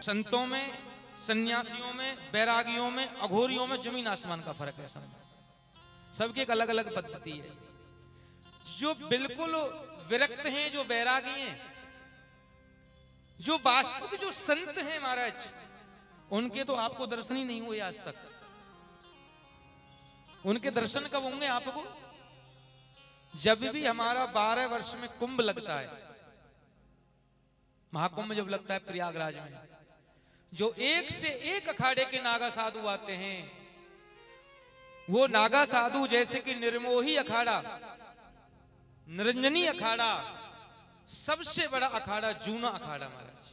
संतों में, सन्यासियों में, बैरागियों में, अघोरियों में जमीन आसमान का फर्क है। सबकी एक अलग अलग पद्धति है। जो बिल्कुल विरक्त हैं, जो बैरागी हैं, जो वास्तविक जो संत हैं महाराज, उनके तो आपको दर्शन ही नहीं हुए आज तक। उनके दर्शन कब होंगे आपको? जब भी हमारा 12 वर्ष में कुंभ लगता है, महाकुंभ जब लगता है प्रयागराज में, जो एक से एक अखाड़े के नागा साधु आते हैं, वो नागा साधु जैसे कि निर्मोही अखाड़ा, निरंजनी अखाड़ा, सबसे बड़ा अखाड़ा जूना अखाड़ा महाराज।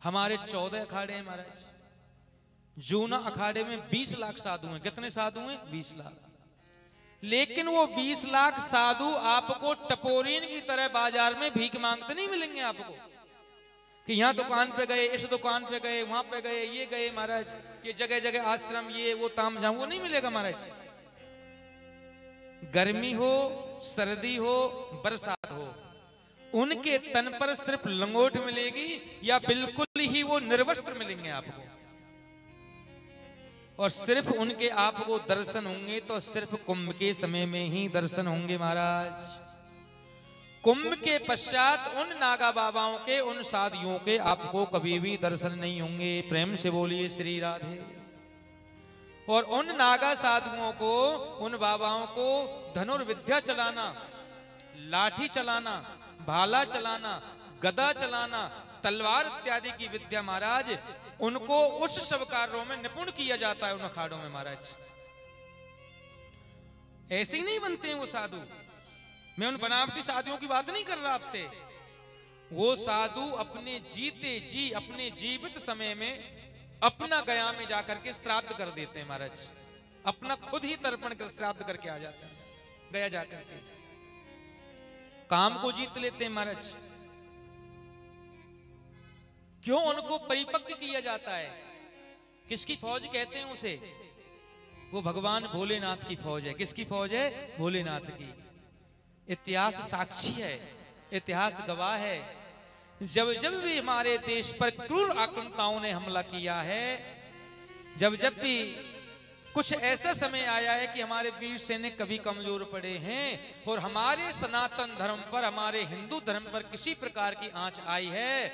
हमारे 14 अखाड़े हैं महाराज। जूना अखाड़े में 20 लाख साधु हैं। कितने साधु हैं? 20 लाख। लेकिन वो 20 लाख साधु आपको टपोरीन की तरह बाजार में भीख मांगते नहीं मिलेंगे आपको, कि यहां दुकान पे गए, इस दुकान पे गए, वहां पे गए, ये गए महाराज, ये जगह जगह आश्रम, ये वो ताम झाम, वो नहीं मिलेगा महाराज। गर्मी हो, सर्दी हो, बरसात हो, उनके तन पर सिर्फ लंगोट मिलेगी या बिल्कुल ही वो निर्वस्त्र मिलेंगे आपको। और सिर्फ उनके आपको दर्शन होंगे तो सिर्फ कुंभ के समय में ही दर्शन होंगे महाराज। कुंभ के पश्चात उन नागा बाबाओं के, उन साधुओं के आपको कभी भी दर्शन नहीं होंगे। प्रेम से बोलिए श्री राधे। और उन नागा साधुओं को, उन बाबाओं को धनुर्विद्या चलाना, लाठी चलाना, भाला चलाना, गदा चलाना, तलवार इत्यादि की विद्या महाराज, उनको उस सब कार्यों में निपुण किया जाता है उन अखाड़ों में महाराज। ऐसे ही नहीं बनते हैं वो साधु। मैं उन बनावटी साधुओं की बात नहीं कर रहा आपसे। वो साधु अपने जीते जी, अपने जीवित समय में अपना गया में जाकर के श्राद्ध कर देते हैं महाराज। अपना खुद ही तर्पण कर श्राद्ध करके आ जाते हैं गया जाकर के। काम को जीत लेते हैं महाराज। क्यों? उनको परिपक्व किया जाता है। किसकी फौज कहते हैं उसे? वो भगवान भोलेनाथ की फौज है। किसकी फौज है? भोलेनाथ की। इतिहास साक्षी है, इतिहास गवाह है। जब जब भी हमारे देश पर क्रूर आक्रमणकारियों ने हमला किया है, जब जब भी कुछ ऐसा समय आया है कि हमारे वीर सैनिक कभी कमजोर पड़े हैं और हमारे सनातन धर्म पर, हमारे हिंदू धर्म पर किसी प्रकार की आंच आई है,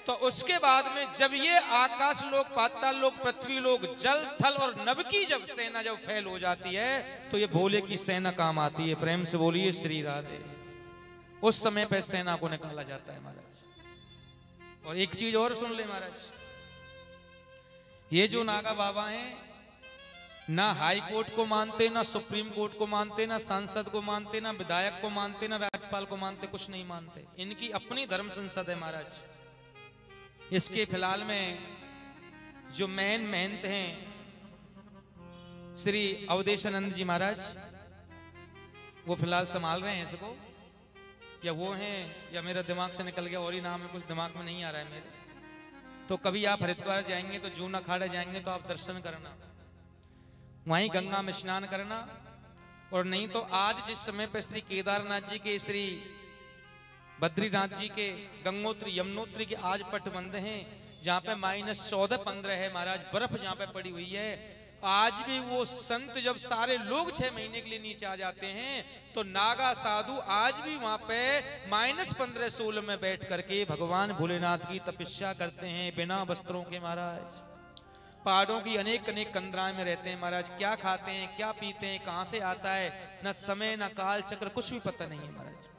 तो उसके बाद में जब ये आकाश लोक, पाताल लोक, पृथ्वी लोक, जल, थल और नभ की जब सेना जब फैल हो जाती है, तो ये भोले की सेना काम आती है। प्रेम से बोलिए श्री राधे। उस समय पे सेना को निकाला जाता है महाराज। और एक चीज और सुन ले महाराज, ये जो नागा बाबा हैं, ना हाई कोर्ट को मानते, ना सुप्रीम कोर्ट को मानते, ना सांसद को मानते, ना विधायक को मानते, ना राज्यपाल को मानते, कुछ नहीं मानते। इनकी अपनी धर्म संसद है महाराज। इसके फिलहाल में जो मेन महंत हैं श्री अवधेशानंद जी महाराज, वो फिलहाल संभाल रहे हैं इसको, या वो हैं या मेरा दिमाग से निकल गया और ही नाम है, कुछ दिमाग में नहीं आ रहा है मेरे। तो कभी आप हरिद्वार जाएंगे तो जूना अखाड़ा जाएंगे तो आप दर्शन करना, वहीं गंगा में स्नान करना। और नहीं तो आज जिस समय पर श्री केदारनाथ जी के, श्री बद्रीनाथ जी के गंगोत्री यमुनोत्री के आज पट बंद हैं, जहां पे -14-15 है महाराज, बर्फ जहां पे पड़ी हुई है। आज भी वो संत जब सारे लोग 6 महीने के लिए नीचे आ जाते हैं, तो नागा साधु आज भी वहां पे -15-16 में बैठ करके भगवान भोलेनाथ की तपस्या करते हैं बिना वस्त्रों के महाराज। पहाड़ों की अनेक अनेक कंदराएं में रहते हैं महाराज। क्या खाते हैं, क्या पीते हैं, कहां से आता है, न समय न काल चक्र कुछ भी पता नहीं है महाराज।